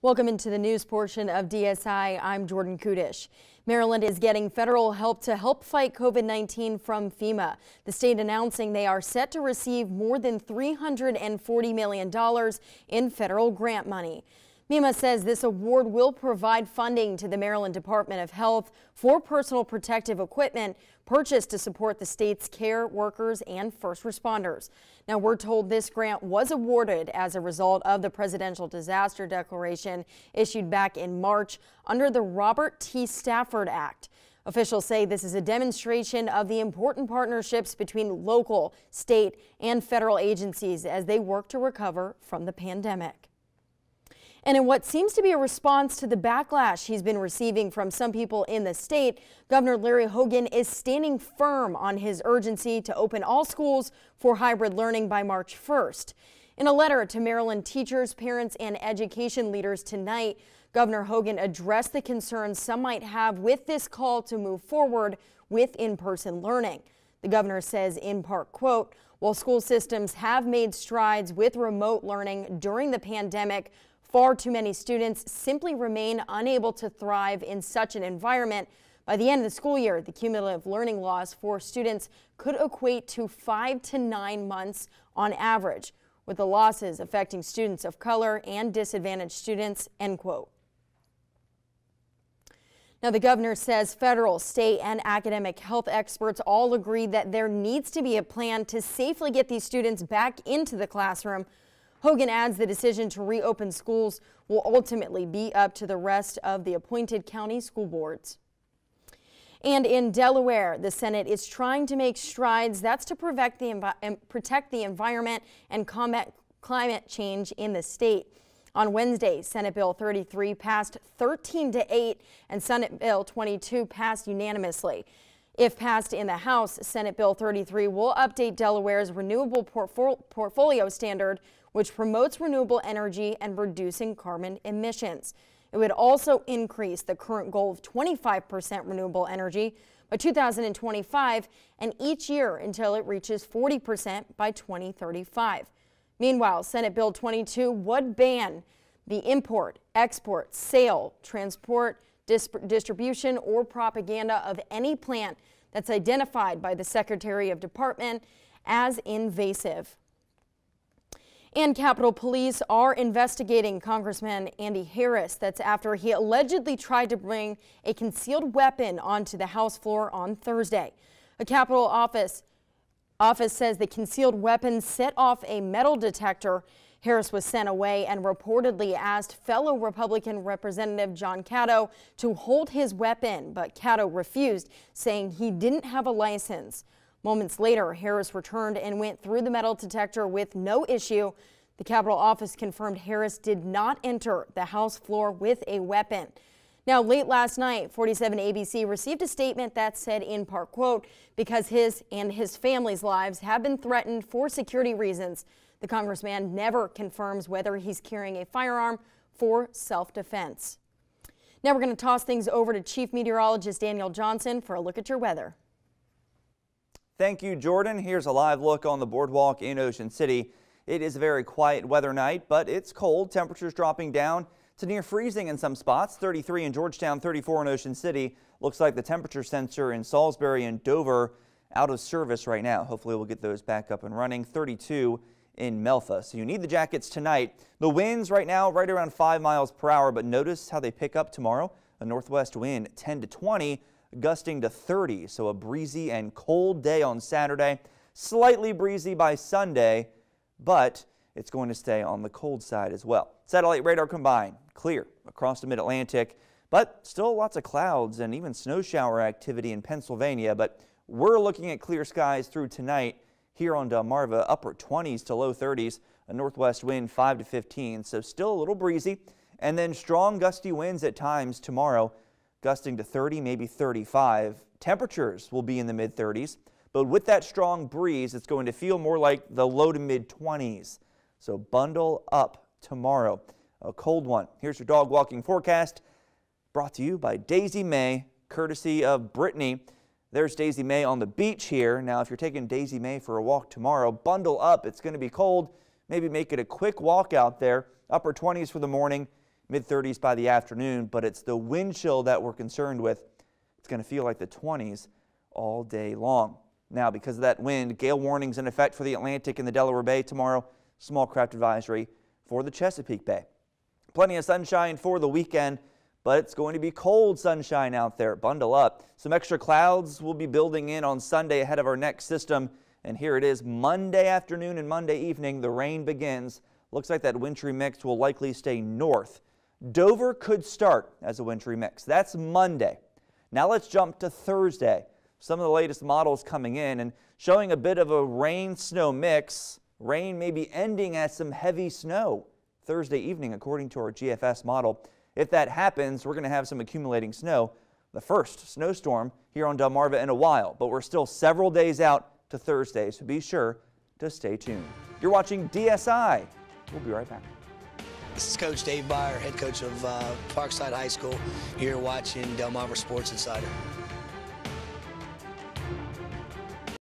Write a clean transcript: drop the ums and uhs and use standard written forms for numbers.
Welcome into the news portion of DSI. I'm Jordan Kudish. Maryland is getting federal help to help fight COVID-19 from FEMA. The state announcing they are set to receive more than $340 million in federal grant money. FEMA says this award will provide funding to the Maryland Department of Health for personal protective equipment purchased to support the state's care workers and first responders. Now, we're told this grant was awarded as a result of the presidential disaster declaration issued back in March under the Robert T. Stafford Act. Officials say this is a demonstration of the important partnerships between local, state, and federal agencies as they work to recover from the pandemic. And in what seems to be a response to the backlash he's been receiving from some people in the state, Governor Larry Hogan is standing firm on his urgency to open all schools for hybrid learning by March 1st. In a letter to Maryland teachers, parents, and education leaders tonight, Governor Hogan addressed the concerns some might have with this call to move forward with in-person learning. The governor says in part, quote, "While school systems have made strides with remote learning during the pandemic, far too many students simply remain unable to thrive in such an environment. By the end of the school year, the cumulative learning loss for students could equate to 5 to 9 months on average, with the losses affecting students of color and disadvantaged students," end quote. Now, the governor says federal, state, and academic health experts all agree that there needs to be a plan to safely get these students back into the classroom. Hogan adds the decision to reopen schools will ultimately be up to the rest of the appointed county school boards. And in Delaware, the Senate is trying to make strides that's to protect the environment and combat climate change in the state. On Wednesday, Senate Bill 33 passed 13-8 and Senate Bill 22 passed unanimously. If passed in the House, Senate Bill 33 will update Delaware's renewable portfolio standard, which promotes renewable energy and reducing carbon emissions. It would also increase the current goal of 25% renewable energy by 2025 and each year until it reaches 40% by 2035. Meanwhile, Senate Bill 22 would ban the import, export, sale, transport, distribution, or propaganda of any plant that's identified by the Secretary of Department as invasive. And Capitol Police are investigating Congressman Andy Harris. That's after he allegedly tried to bring a concealed weapon onto the House floor on Thursday. A Capitol office says the concealed weapon set off a metal detector. Harris was sent away and reportedly asked fellow Republican Representative John Caddo to hold his weapon, but Caddo refused, saying he didn't have a license. Moments later, Harris returned and went through the metal detector with no issue. The Capitol office confirmed Harris did not enter the House floor with a weapon. Now, late last night, 47 ABC received a statement that said in part, quote, "Because his and his family's lives have been threatened for security reasons." The congressman never confirms whether he's carrying a firearm for self-defense. Now we're going to toss things over to Chief Meteorologist Daniel Johnson for a look at your weather. Thank you, Jordan. Here's a live look on the boardwalk in Ocean City. It is a very quiet weather night, but it's cold. Temperatures dropping down to near freezing in some spots. 33 in Georgetown, 34 in Ocean City. Looks like the temperature sensor in Salisbury and Dover out of service right now. Hopefully we'll get those back up and running. 32 in Melfa. So you need the jackets tonight. The winds right now right around 5 miles per hour, but notice how they pick up tomorrow. A northwest wind 10 to 20, gusting to 30. So a breezy and cold day on Saturday. Slightly breezy by Sunday, but it's going to stay on the cold side as well. Satellite radar combined, clear across the mid-Atlantic, but still lots of clouds and even snow shower activity in Pennsylvania. But we're looking at clear skies through tonight here on Delmarva, upper 20s to low 30s, a northwest wind 5 to 15, so still a little breezy, and then strong gusty winds at times tomorrow, gusting to 30, maybe 35. Temperatures will be in the mid-30s, but with that strong breeze, it's going to feel more like the low to mid-20s. So bundle up tomorrow. A cold one. Here's your dog walking forecast, brought to you by Daisy May, courtesy of Brittany. There's Daisy May on the beach here. Now, if you're taking Daisy May for a walk tomorrow, bundle up. It's going to be cold. Maybe make it a quick walk out there. Upper 20s for the morning, mid-30s by the afternoon, but it's the wind chill that we're concerned with. It's going to feel like the 20s all day long. Now, because of that wind, gale warnings in effect for the Atlantic and the Delaware Bay tomorrow. Small craft advisory for the Chesapeake Bay. Plenty of sunshine for the weekend, but it's going to be cold sunshine out there. Bundle up. Some extra clouds will be building in on Sunday ahead of our next system. And here it is Monday afternoon and Monday evening. The rain begins. Looks like that wintry mix will likely stay north. Dover could start as a wintry mix. That's Monday. Now let's jump to Thursday. Some of the latest models coming in and showing a bit of a rain-snow mix. Rain may be ending as some heavy snow Thursday evening, according to our GFS model. If that happens, we're going to have some accumulating snow. The first snowstorm here on Delmarva in a while, but we're still several days out to Thursday, so be sure to stay tuned. You're watching DSI. We'll be right back. This is Coach Dave Byer, head coach of Parkside High School. You're watching Delmarva Sports Insider.